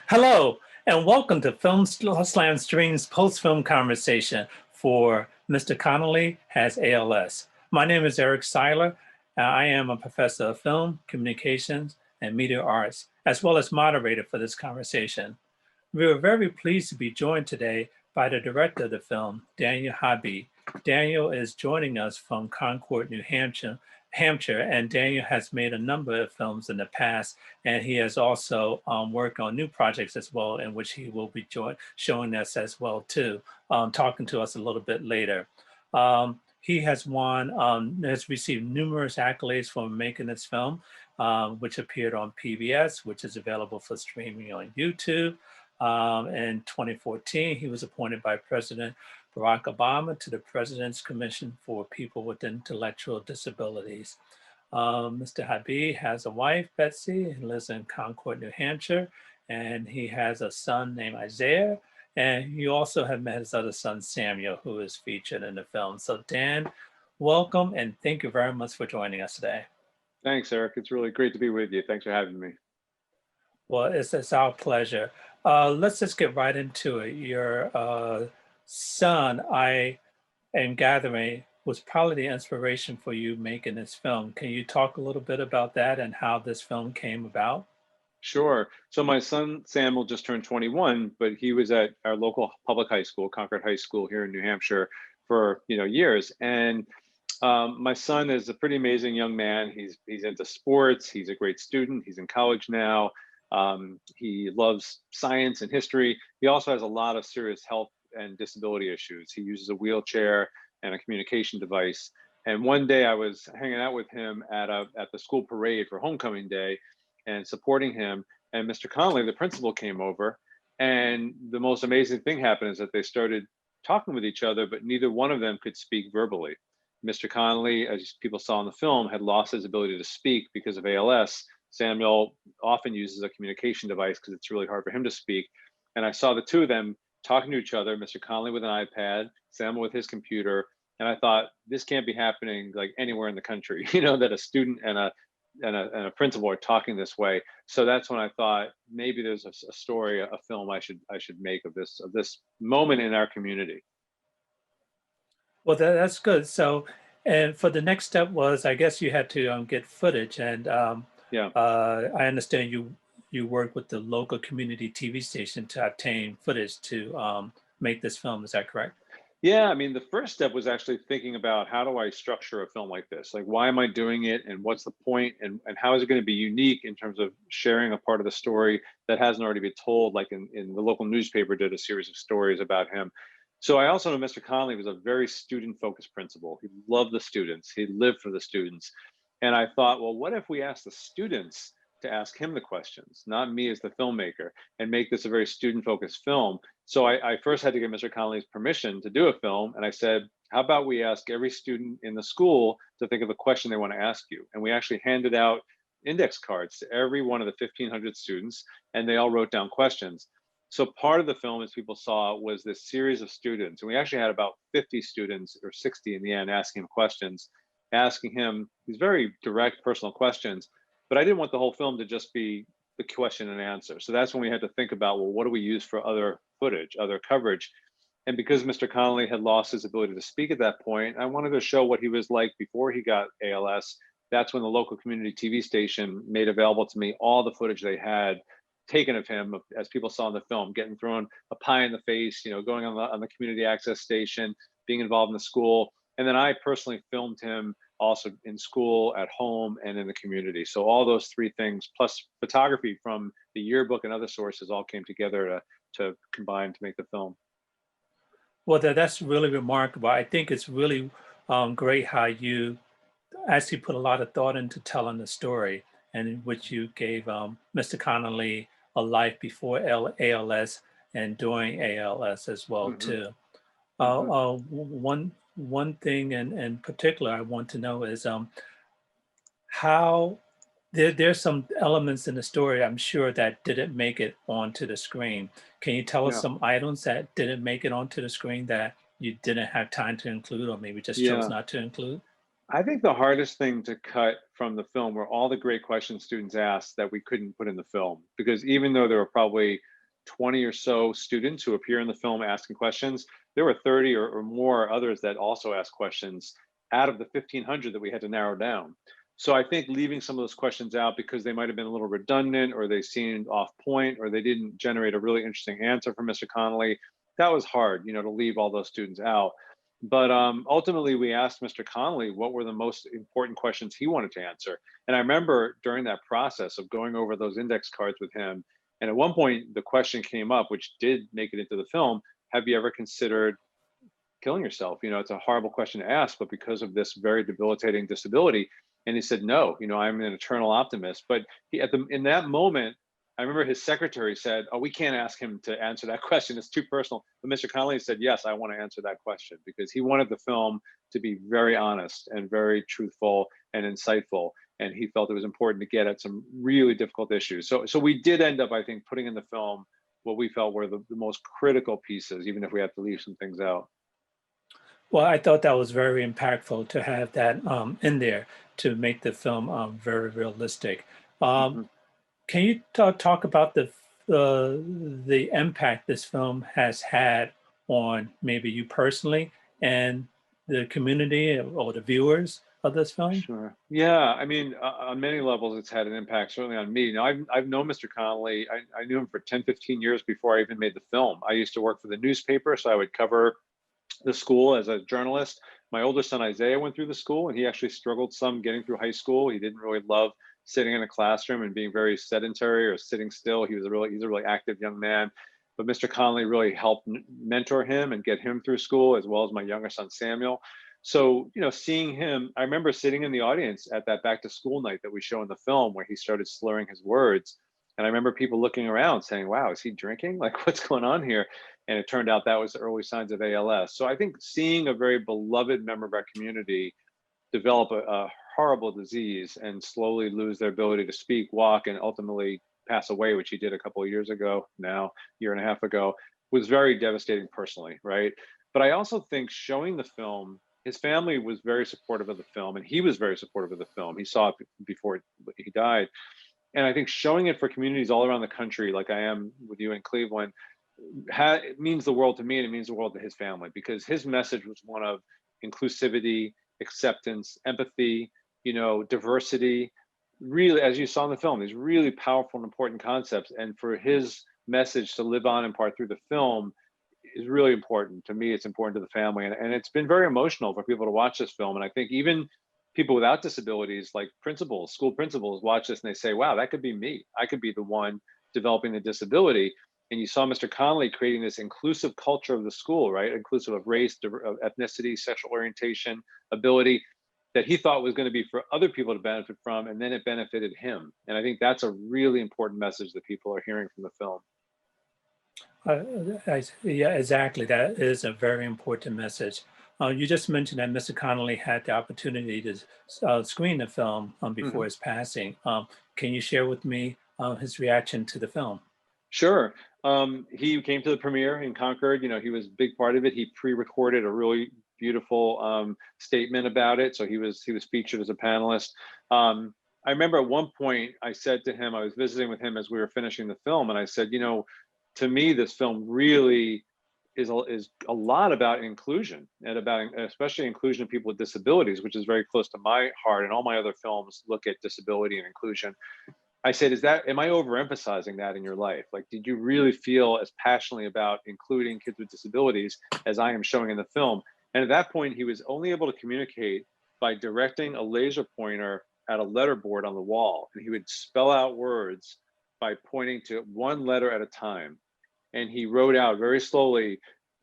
Hello, and welcome to Film Slam Stream's post-film conversation for Mr. Connolly Has ALS. My name is Eric Siler. I am a professor of film, communications, and media arts, as well as moderator for this conversation. We are very pleased to be joined today by the director of the film, Daniel Habib. Daniel is joining us from Concord, New Hampshire, and Daniel has made a number of films in the past, and he has also worked on new projects as well, in which he will be showing us as well too, talking to us a little bit later. He has has received numerous accolades for making this film, which appeared on PBS, which is available for streaming on YouTube. In 2014, he was appointed by President Barack Obama to the President's Commission for People with Intellectual Disabilities. Mr. Habib has a wife, Betsy, who lives in Concord, New Hampshire, and he has a son named Isaiah, and you also have met his other son, Samuel, who is featured in the film. So Dan, welcome, and thank you very much for joining us today. Thanks, Eric. It's really great to be with you. Thanks for having me. Well, it's our pleasure. Let's just get right into it. Your son, I am gathering, was probably the inspiration for you making this film. Can you talk a little bit about that and how this film came about? Sure. So my son, Samuel, just turned 21, but he was at our local public high school, Concord High School here in New Hampshire for, years. And my son is a pretty amazing young man. He's into sports. He's a great student. He's in college now. He loves science and history. He also has a lot of serious health and disability issues. He uses a wheelchair and a communication device. And one day I was hanging out with him at the school parade for homecoming day and supporting him. And Mr. Connolly, the principal, came over. And the most amazing thing happened is that they started talking with each other, but neither one of them could speak verbally. Mr. Connolly, as people saw in the film, had lost his ability to speak because of ALS. Samuel often uses a communication device because it's really hard for him to speak. And I saw the two of them talking to each other, Mr. Connolly with an iPad, Samuel with his computer. And I thought, this can't be happening like anywhere in the country, that a student and a principal are talking this way. So that's when I thought maybe there's a story, a film I should make of this moment in our community. Well, that's good. So, and for the next step was, I guess you had to get footage, and Yeah. I understand you work with the local community TV station to obtain footage to make this film. Is that correct? Yeah, I mean, the first step was actually thinking about how do I structure a film like this? Like, why am I doing it? And what's the point? And how is it going to be unique in terms of sharing a part of the story that hasn't already been told? Like in the local newspaper did a series of stories about him. So I also know Mr. Connolly was a very student-focused principal. He loved the students. He lived for the students. And I thought, well, what if we asked the students to ask him the questions, not me as the filmmaker, and make this a very student-focused film? So I first had to get Mr. Connolly's permission to do a film. And I said, how about we ask every student in the school to think of a question they want to ask you? And we actually handed out index cards to every one of the 1,500 students, and they all wrote down questions. So part of the film, as people saw, was this series of students. And we actually had about 50 students, or 60 in the end, asking him questions, asking him these very direct personal questions. But I didn't want the whole film to just be the question and answer. So that's when we had to think about, well, what do we use for other footage, other coverage? And because Mr. Connolly had lost his ability to speak at that point, I wanted to show what he was like before he got ALS. That's when the local community TV station made available to me all the footage they had taken of him, as people saw in the film, getting thrown a pie in the face, going on the community access station, being involved in the school. And then I personally filmed him also in school, at home, and in the community. So all those three things, plus photography from the yearbook and other sources, all came together to combine to make the film. Well, that's really remarkable. I think it's really great how you actually put a lot of thought into telling the story, and in which you gave Mr. Connolly a life before ALS and during ALS as well too. One thing in particular I want to know is how there's some elements in the story, I'm sure, that didn't make it onto the screen. Can you tell us some items that didn't make it onto the screen that you didn't have time to include, or maybe just chose not to include? I think the hardest thing to cut from the film were all the great questions students asked that we couldn't put in the film, because even though there were probably 20 or so students who appear in the film asking questions. There were 30 or more others that also asked questions out of the 1,500 that we had to narrow down. So I think leaving some of those questions out because they might have been a little redundant, or they seemed off point, or they didn't generate a really interesting answer from Mr. Connolly, that was hard, you know, to leave all those students out. But ultimately, we asked Mr. Connolly what were the most important questions he wanted to answer. And I remember during that process of going over those index cards with him, and at one point the question came up, which did make it into the film: have you ever considered killing yourself? You know, it's a horrible question to ask, but because of this very debilitating disability. And he said, no, you know, I'm an eternal optimist. But he, in that moment, I remember his secretary said, oh, we can't ask him to answer that question. It's too personal. But Mr. Connolly said, yes, I want to answer that question, because he wanted the film to be very honest and very truthful and insightful. And he felt it was important to get at some really difficult issues. So we did end up, I think, putting in the film what we felt were the most critical pieces, even if we had to leave some things out. Well, I thought that was very impactful to have that in there to make the film very realistic. Um, Mhm. can you talk about the impact this film has had on maybe you personally and the community or the viewers of this film? Sure. Yeah. I mean, on many levels, it's had an impact, certainly on me. You know, I've known Mr. Connolly. I knew him for 10, 15 years before I even made the film. I used to work for the newspaper, so I would cover the school as a journalist. My older son Isaiah went through the school, and he actually struggled some getting through high school. He didn't really love sitting in a classroom and being very sedentary or sitting still. He's a really active young man. But Mr. Connolly really helped mentor him and get him through school, as well as my younger son Samuel. So, you know, seeing him, I remember sitting in the audience at that back to school night that we show in the film, where he started slurring his words. And I remember people looking around saying, wow, is he drinking? Like, what's going on here? And it turned out that was the early signs of ALS. So I think seeing a very beloved member of our community develop a horrible disease and slowly lose their ability to speak, walk, and ultimately pass away, which he did a couple of years ago, now, year and a half ago, was very devastating personally, right? But I also think showing the film, his family was very supportive of the film, and he was very supportive of the film. He saw it before he died. And I think showing it for communities all around the country, like I am with you in Cleveland, it means the world to me, and it means the world to his family, because his message was one of inclusivity, acceptance, empathy, you know, diversity. Really, as you saw in the film, these really powerful and important concepts. And for his message to live on in part through the film is really important to me. It's important to the family, and it's been very emotional for people to watch this film. And I think even people without disabilities, like principals, school principals, watch this and they say, wow, that could be me. I could be the one developing the disability. And you saw Mr. Connolly creating this inclusive culture of the school, right? Inclusive of race, of ethnicity, sexual orientation, ability, that he thought was going to be for other people to benefit from, and then it benefited him. And I think that's a really important message that people are hearing from the film. Yeah, exactly. That is a very important message. You just mentioned that Mr. Connolly had the opportunity to screen the film before Mhm. his passing. Can you share with me his reaction to the film? Sure. He came to the premiere in Concord. You know, he was a big part of it. He pre-recorded a really beautiful statement about it, so he was featured as a panelist. I remember at one point I said to him, I was visiting with him as we were finishing the film, and I said, you know, to me, this film really is a lot about inclusion, and about especially inclusion of people with disabilities, which is very close to my heart. And all my other films look at disability and inclusion. I said, am I overemphasizing that in your life? Like, did you really feel as passionately about including kids with disabilities as I am showing in the film? And at that point, he was only able to communicate by directing a laser pointer at a letterboard on the wall. And he would spell out words by pointing to one letter at a time. And he wrote out very slowly,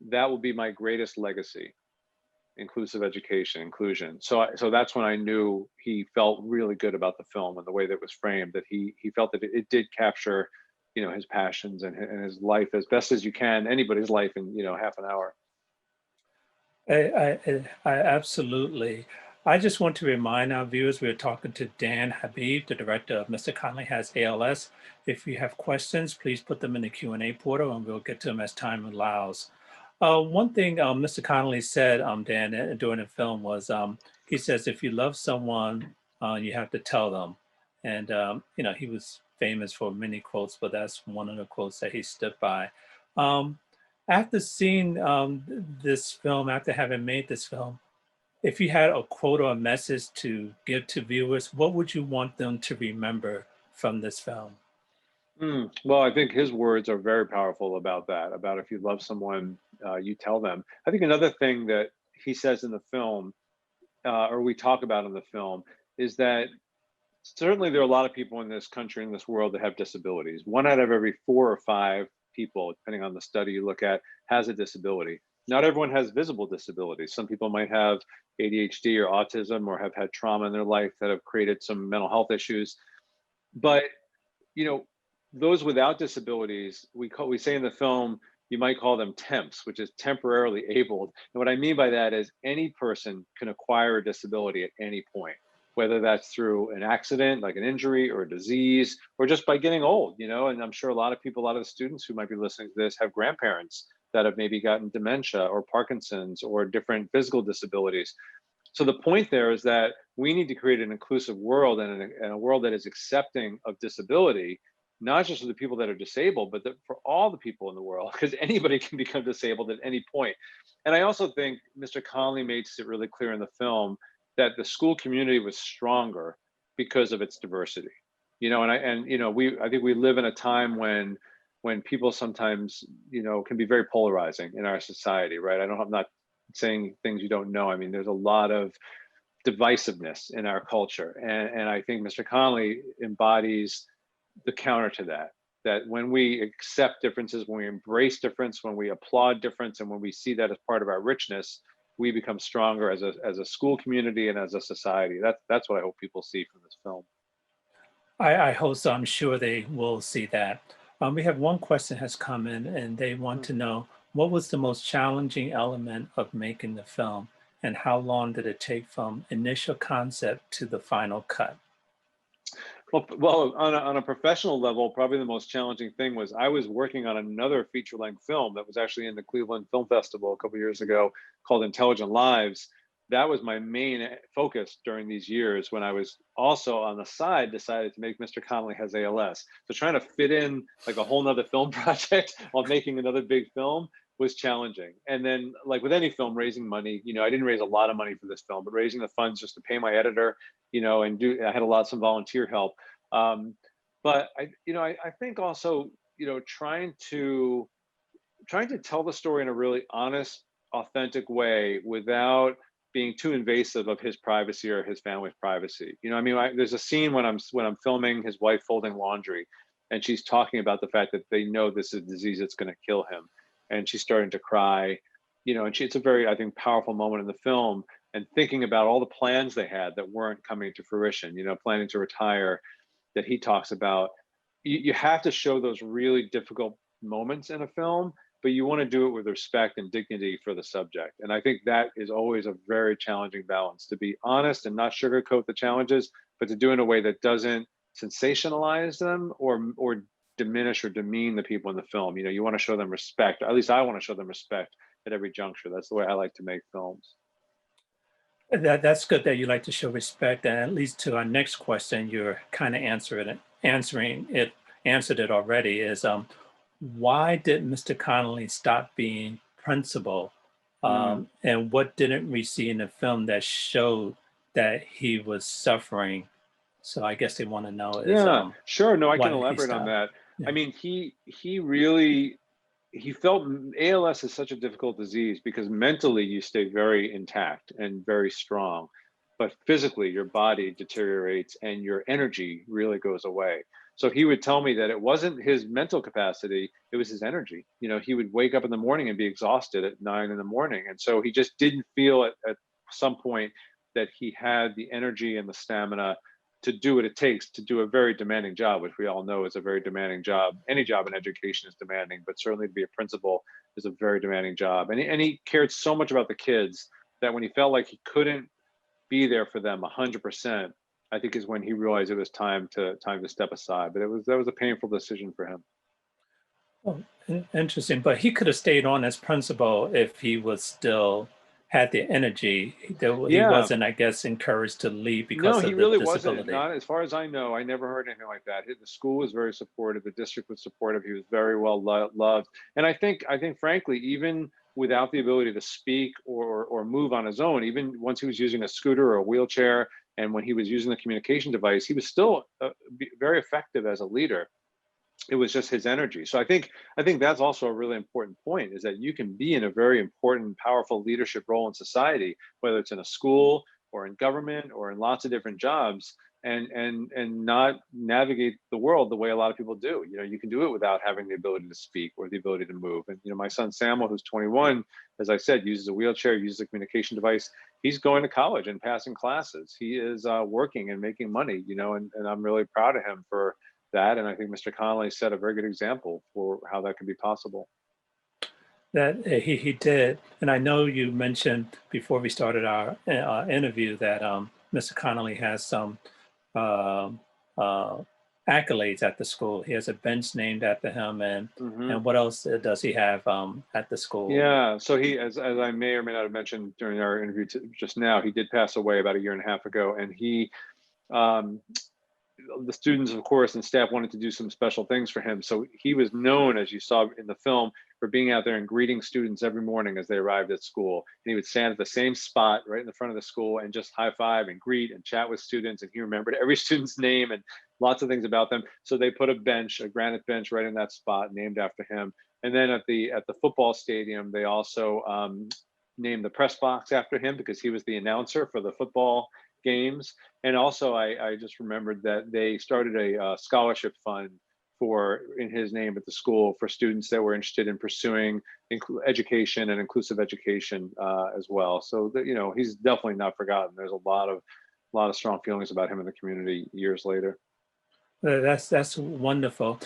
that will be my greatest legacy: inclusive education, inclusion. So that's when I knew he felt really good about the film and the way that it was framed, that he felt that it did capture, you know, his passions and his life as best as you can, anybody's life in, you know, half an hour. I absolutely. I just want to remind our viewers we are talking to Dan Habib, the director of Mr. Connolly Has ALS. If you have questions, please put them in the Q&A portal and we'll get to them as time allows. One thing Mr. Connolly said, Dan, during the film was, he says, if you love someone, you have to tell them. And, you know, he was famous for many quotes, but that's one of the quotes that he stood by. Um, After seeing this film, after having made this film, if you had a quote or a message to give to viewers, what would you want them to remember from this film? Well, I think his words are very powerful about that, about if you love someone, you tell them. I think another thing that he says in the film, or we talk about in the film, is that certainly there are a lot of people in this country, in this world, that have disabilities. One out of every 4 or 5 people, depending on the study you look at, has a disability. Not everyone has visible disabilities. Some people might have ADHD or autism or have had trauma in their life that have created some mental health issues. But you know, those without disabilities, we say in the film, you might call them temps, which is temporarily abled. And what I mean by that is any person can acquire a disability at any point, whether that's through an accident, like an injury or a disease, or just by getting old, and I'm sure a lot of people, a lot of the students who might be listening to this have grandparents that have maybe gotten dementia or Parkinson's or different physical disabilities. So the point there is that we need to create an inclusive world and a world that is accepting of disability, not just for the people that are disabled, but for all the people in the world, because anybody can become disabled at any point. And I also think Mr. Connolly makes it really clear in the film that the school community was stronger because of its diversity. I think we live in a time when people sometimes, can be very polarizing in our society, right? I'm not saying things you don't know. I mean, there's a lot of divisiveness in our culture. And I think Mr. Connolly embodies the counter to that, that when we accept differences, when we embrace difference, when we applaud difference, and when we see that as part of our richness, we become stronger as a school community and as a society. That's what I hope people see from this film. I hope so. I'm sure they will see that. We have one question has come in, and they want to know what was the most challenging element of making the film, and how long did it take from initial concept to the final cut? Well, on a professional level, probably the most challenging thing was I was working on another feature-length film that was actually in the Cleveland Film Festival a couple years ago called Intelligent Lives. That was my main focus during these years, when I was also on the side decided to make Mr. Connolly Has ALS. So trying to fit in like a whole nother film project while making another big film was challenging. And then, like with any film, raising money, I didn't raise a lot of money for this film, but raising the funds just to pay my editor, I had some volunteer help. But I think also, trying to tell the story in a really honest, authentic way without being too invasive of his privacy or his family's privacy. There's a scene when I'm filming his wife folding laundry, and she's talking about the fact that they know this is a disease that's going to kill him, and she's starting to cry. It's a very, I think, powerful moment in the film, and thinking about all the plans they had that weren't coming to fruition. Planning to retire, that he talks about. You have to show those really difficult moments in a film, but you want to do it with respect and dignity for the subject. And I think that is always a very challenging balance, to be honest and not sugarcoat the challenges, but to do it in a way that doesn't sensationalize them or diminish or demean the people in the film. You want to show them respect. At least I want to show them respect at every juncture. That's the way I like to make films. That's good that you like to show respect. And at least to our next question, you're kind of answered it already. Is why did Mr. Connolly stop being principal? And what didn't we see in the film that showed that he was suffering? So I guess they want to know is Yeah, sure. No, I why can did he elaborate on stop? that. Yeah. I mean, he really he felt ALS is such a difficult disease because mentally you stay very intact and very strong, but physically your body deteriorates and your energy really goes away. So he would tell me that it wasn't his mental capacity, it was his energy. He would wake up in the morning and be exhausted at 9 in the morning. And so he just didn't feel at some point that he had the energy and the stamina to do what it takes to do a very demanding job, which we all know is a very demanding job. Any job in education is demanding, but certainly to be a principal is a very demanding job. And he cared so much about the kids that when he felt like he couldn't be there for them 100%, I think is when he realized it was time to step aside. But that was a painful decision for him. Oh, interesting. But he could have stayed on as principal if he was still had the energy. He Yeah. wasn't, I guess, encouraged to leave No, because he of the really wasn't. disability. Not as far as I know. I never heard anything like that. The school was very supportive. The district was supportive. He was very well loved. And I think, frankly, even without the ability to speak or move on his own, even once he was using a scooter or a wheelchair, and when he was using the communication device, he was still very effective as a leader. It was just his energy. So I think that's also a really important point, is that you can be in a very important, powerful leadership role in society, whether it's in a school or in government or in lots of different jobs, and not navigate the world the way a lot of people do. You can do it without having the ability to speak or the ability to move. And my son Samuel, who's 21, as I said, uses a wheelchair, uses a communication device. He's going to college and passing classes. He is working and making money, and I'm really proud of him for that. And I think Mr. Connolly set a very good example for how that can be possible. That he did, and I know you mentioned before we started our interview that Mr. Connolly has some um uh, accolades at the school. He has a bench named after him, Hmm. and what else does he have at the school? Yeah. So he, as I may or may not have mentioned during our interview just now, he did pass away about a year and a half ago, and he um, the students, of course, and staff wanted to do some special things for him. So he was known, as you saw in the film, for being out there and greeting students every morning as they arrived at school. And he would stand at the same spot right in the front of the school and just high five and greet and chat with students. And he remembered every student's name and lots of things about them. So they put a bench, a granite bench, right in that spot named after him. And then at the football stadium, they also named the press box after him, because he was the announcer for the football games. And also, I just remembered that they started a scholarship fund in his name at the school for students that were interested in pursuing education and inclusive education as well. So that, he's definitely not forgotten. There's a lot of strong feelings about him in the community years later. That's wonderful.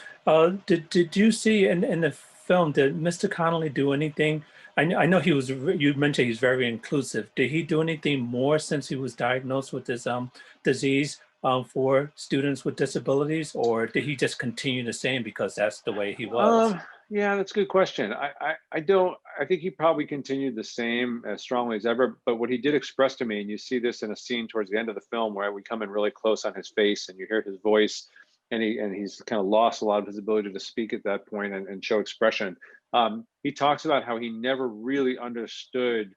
Did you see in the film, did Mr. Connolly do anything? I know he was. You mentioned he's very inclusive. Did he do anything more since he was diagnosed with this disease for students with disabilities, or did he just continue the same because that's the way he was? Yeah, that's a good question. I don't. I think he probably continued the same as strongly as ever. But what he did express to me, and you see this in a scene towards the end of the film where we come in really close on his face, and you hear his voice, and he's kind of lost a lot of his ability to speak at that point and show expression. He talks about how he never really understood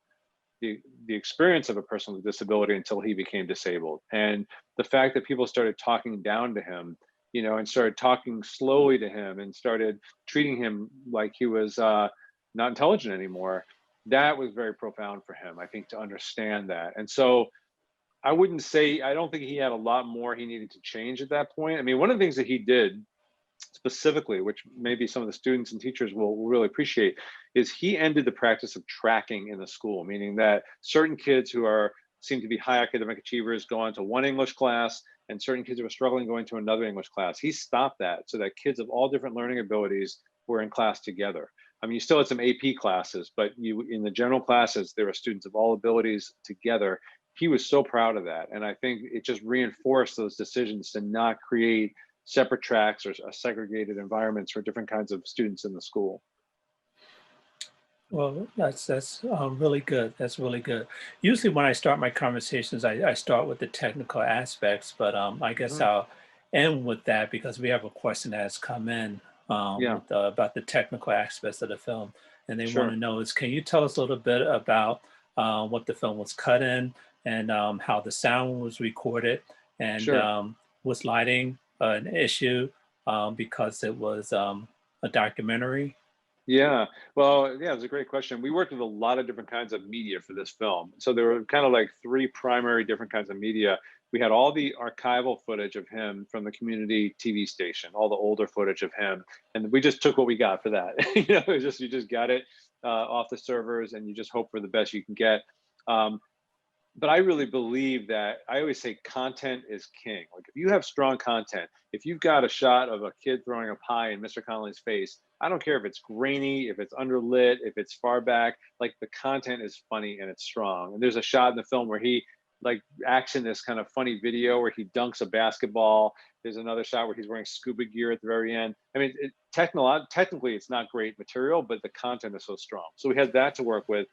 the experience of a person with disability until he became disabled, and the fact that people started talking down to him, and started talking slowly to him and started treating him like he was not intelligent anymore. That was very profound for him, I think, to understand that. And so I don't think he had a lot more he needed to change at that point. I mean, one of the things that he did specifically, which maybe some of the students and teachers will really appreciate, is he ended the practice of tracking in the school, meaning that certain kids who seem to be high academic achievers go on to one English class, and certain kids who are struggling going to another English class. He stopped that so that kids of all different learning abilities were in class together. I mean, you still had some AP classes, but in the general classes, there were students of all abilities together. He was so proud of that. And I think it just reinforced those decisions to not create separate tracks or segregated environments for different kinds of students in the school. Well, that's really good. That's really good. Usually, when I start my conversations, I start with the technical aspects, but I guess Hmm. I'll end with that because we have a question that has come in Yeah, about the technical aspects of the film, and they want to sure, know is, can you tell us a little bit about what the film was cut in, and how the sound was recorded, and sure. was lighting an issue because it was a documentary? Yeah. Well, yeah, it's a great question. We worked with a lot of different kinds of media for this film. So there were kind of like three primary different kinds of media. We had all the archival footage of him from the community TV station, all the older footage of him, and we just took what we got for that. It was just, you just got it off the servers, and you just hope for the best you can get. Um, but I really believe that, I always say content is king. Like, if you have strong content, if you've got a shot of a kid throwing a pie in Mr. Connolly's face, I don't care if it's grainy, if it's underlit, if it's far back, like, the content is funny and it's strong. And there's a shot in the film where he like acts in this kind of funny video where he dunks a basketball. There's another shot where he's wearing scuba gear at the very end. I mean, technically it's not great material, but the content is so strong. So we had that to work with.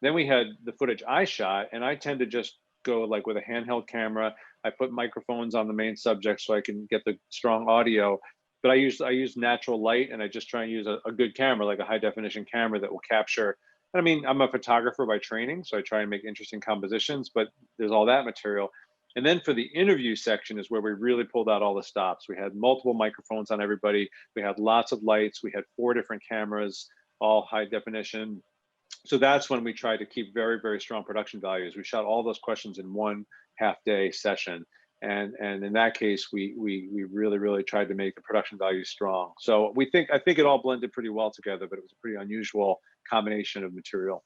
Then we had the footage I shot, and I tend to just go like with a handheld camera. I put microphones on the main subject so I can get the strong audio. But I use natural light, and I just try and use a good camera, like a high definition camera that will capture. I mean, I'm a photographer by training, so I try and make interesting compositions, but there's all that material. And then for the interview section is where we really pulled out all the stops. We had multiple microphones on everybody. We had lots of lights. We had 4 different cameras, all high definition. So that's when we tried to keep very, very strong production values. We shot all those questions in one half-day session. And in that case, we really, really tried to make the production value strong. So I think it all blended pretty well together, but it was a pretty unusual combination of material.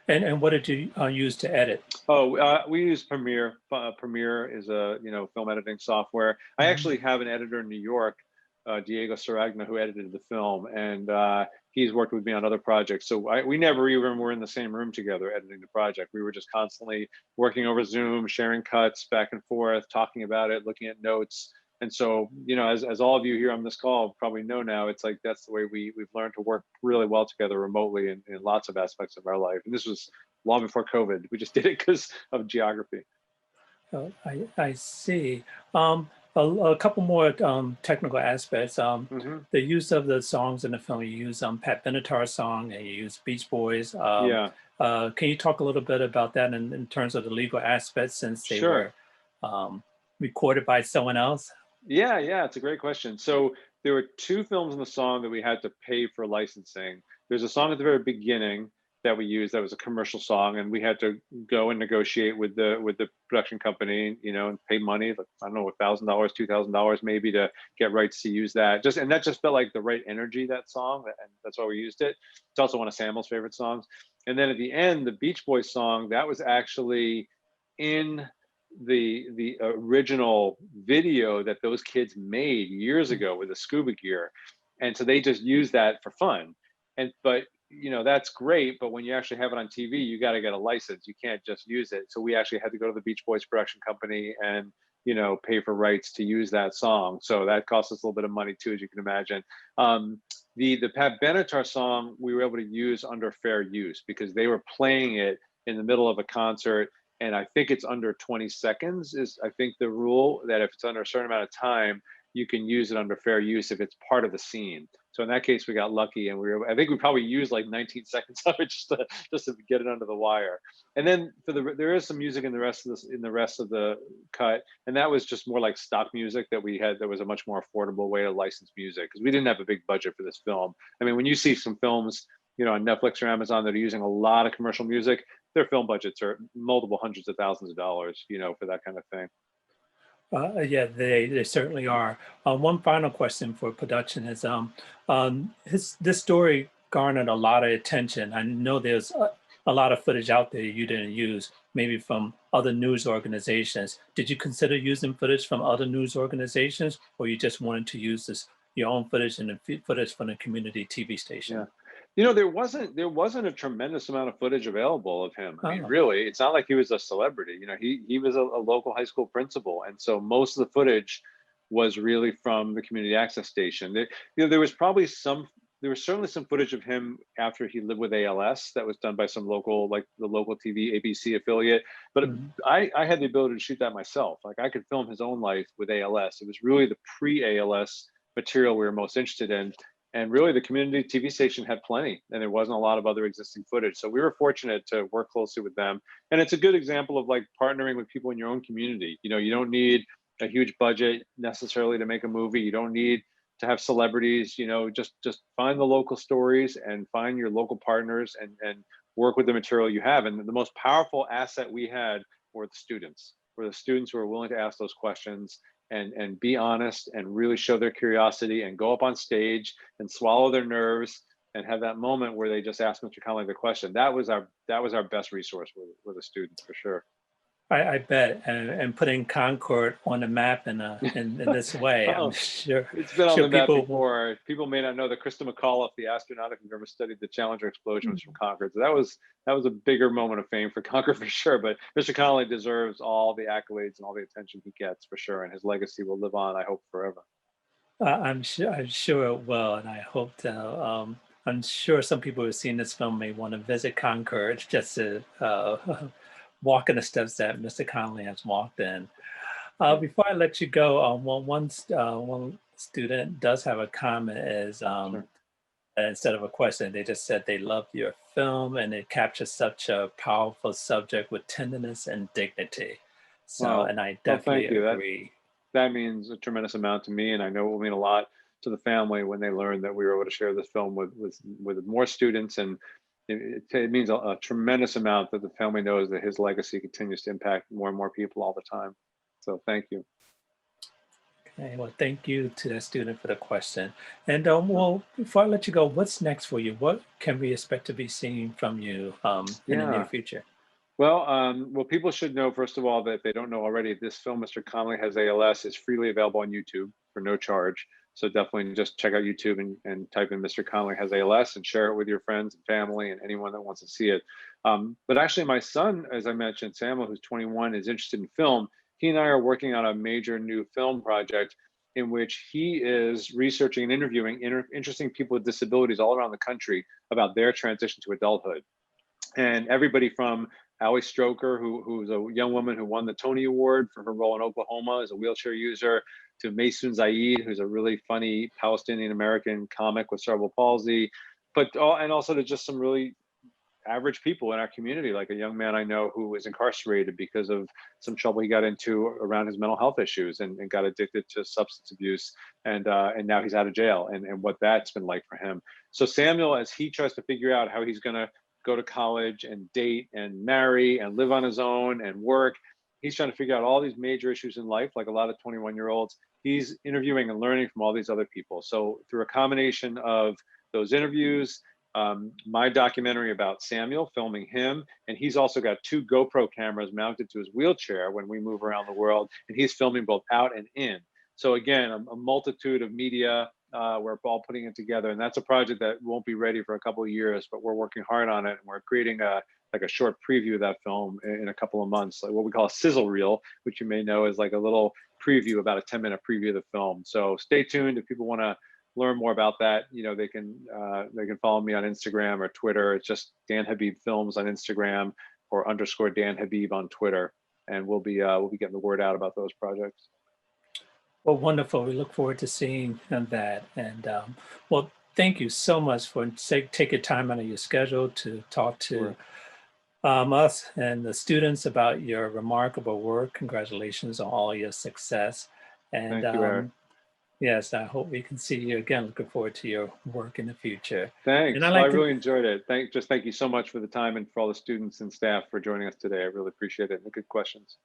And what did you use to edit? Oh, we use Premiere. Premiere is a film editing software. I actually have an editor in New York, Diego Saragna, who edited the film, and he's worked with me on other projects. So we never even were in the same room together editing the project. We were just constantly working over Zoom, sharing cuts back and forth, talking about it, looking at notes. And so, as all of you here on this call probably know now, it's like that's the way we've learned to work really well together remotely in lots of aspects of our life. And this was long before COVID. We just did it because of geography. Oh, I see. A couple more technical aspects. The use of the songs in the film, you use Pat Benatar's song and you use Beach Boys. Yeah. Can you talk a little bit about that in terms of the legal aspects, since they Sure. were recorded by someone else? Yeah, it's a great question. So there were 2 films in the song that we had to pay for licensing. There's a song at the very beginning that we used that was a commercial song, and we had to go and negotiate with the production company, and pay money, like, I don't know, $1,000, $2,000 maybe, to get rights to use that. And that just felt like the right energy, that song, and that's why we used it. It's also one of Samuel's favorite songs. And then at the end, the Beach Boys song, that was actually in the original video that those kids made years ago with the scuba gear, and so they just use that for fun. But that's great, but when you actually have it on TV, you got to get a license. You can't just use it. So we actually had to go to the Beach Boys production company and pay for rights to use that song. So that cost us a little bit of money too, as you can imagine. The Pat Benatar song we were able to use under fair use because they were playing it in the middle of a concert, and I think it's under 20 seconds is, I think, the rule, that if it's under a certain amount of time, you can use it under fair use if it's part of the scene. So in that case, we got lucky, and I think we probably used like 19 seconds of it just to get it under the wire. And then there is some music in the rest of the cut, and that was just more like stock music that we had. That was a much more affordable way to license music because we didn't have a big budget for this film. I mean, when you see some films, on Netflix or Amazon that are using a lot of commercial music, their film budgets are multiple hundreds of thousands of dollars, for that kind of thing. Yeah, they certainly are. One final question for production is, this story garnered a lot of attention. I know there's a lot of footage out there you didn't use, maybe from other news organizations. Did you consider using footage from other news organizations, or you just wanted to use your own footage and the footage from the community TV station? Yeah. There wasn't a tremendous amount of footage available of him. I mean, Oh. really, it's not like he was a celebrity. He was a local high school principal, and so most of the footage was really from the community access station. There was certainly some footage of him after he lived with ALS that was done by some local, like the local TV ABC affiliate. But I had the ability to shoot that myself. Like, I could film his own life with ALS. It was really the pre-ALS material we were most interested in. And really, the community TV station had plenty, and there wasn't a lot of other existing footage. So we were fortunate to work closely with them. And it's a good example of like partnering with people in your own community. You don't need a huge budget necessarily to make a movie. You don't need to have celebrities. Just find the local stories and find your local partners and work with the material you have. And the most powerful asset we had were the students. Who were willing to ask those questions and be honest and really show their curiosity and go up on stage and swallow their nerves and have that moment where they just ask Mr. Connolly the question. That was our best resource with the students, for sure. I bet, and putting Concord on the map in this way, I'm sure. It's been on the map people before. People may not know that Krista McAuliffe, the astronaut, if you've ever studied the Challenger explosion, was from Concord. So that was a bigger moment of fame for Concord, for sure. But Mr. Connolly deserves all the accolades and all the attention he gets, for sure, and his legacy will live on, I hope, forever. I'm sure it will, and I hope to I'm sure some people who have seen this film may want to visit Concord just to walk in the steps that Mr. Connolly has walked in. Before I let you go, one student does have a comment is Sure. instead of a question, they just said they love your film and it captures such a powerful subject with tenderness and dignity. So, Well, and I well, definitely thank you. agree. That means a tremendous amount to me, and I know it will mean a lot to the family when they learn that we were able to share this film with more students. And it means a tremendous amount that the family knows that his legacy continues to impact more and more people all the time. So thank you. Okay, well, thank you to that student for the question. And Sure. well, before I let you go, what's next for you? What can we expect to be seeing from you in the near Yeah. future? Well, people should know, first of all, that if they don't know already, this film, Mr. Connolly Has ALS, is freely available on YouTube for no charge. So definitely just check out YouTube and type in Mr. Connolly Has ALS and share it with your friends and family and anyone that wants to see it. But actually, my son, as I mentioned, Samuel, who's 21, is interested in film. He and I are working on a major new film project in which he is researching and interviewing interesting people with disabilities all around the country about their transition to adulthood. And everybody from Ali Stroker, who's a young woman who won the Tony Award for her role in Oklahoma as a wheelchair user, to Maysoon Zaid, who's a really funny Palestinian American comic with cerebral palsy, and also to just some really average people in our community, like a young man I know who was incarcerated because of some trouble he got into around his mental health issues and got addicted to substance abuse, and now he's out of jail, and what that's been like for him. So Samuel, as he tries to figure out how he's going to go to college and date and marry and live on his own and work, he's trying to figure out all these major issues in life, like a lot of 21-year-olds. He's interviewing and learning from all these other people. So through a combination of those interviews, my documentary about Samuel, filming him, and he's also got 2 GoPro cameras mounted to his wheelchair when we move around the world, and he's filming both out and in. So again, a multitude of media. We're all putting it together, and that's a project that won't be ready for a couple of years, but we're working hard on it, and we're creating a short preview of that film in a couple of months, like what we call a sizzle reel, which you may know is like a little preview, about a 10-minute preview of the film. So stay tuned if people want to learn more about that. They can follow me on Instagram or Twitter. It's just Dan Habib Films on Instagram or _ Dan Habib on Twitter, and we'll be getting the word out about those projects. Well, wonderful. We look forward to seeing that. And well, thank you so much for taking time out of your schedule to talk to Sure. us and the students about your remarkable work. Congratulations on all your success. And Thank you, Eric. yes, I hope we can see you again. Looking forward to your work in the future. And Thanks. I'd Well, I like to, really enjoyed it. Thank you so much for the time and for all the students and staff for joining us today. I really appreciate it and the good questions.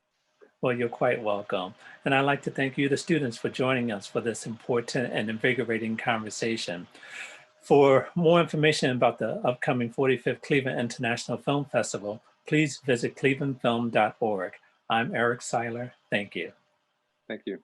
well, you're quite welcome. And I'd like to thank you, the students, for joining us for this important and invigorating conversation. For more information about the upcoming 45th Cleveland International Film Festival, please visit clevelandfilm.org. I'm Eric Siler. Thank you. Thank you.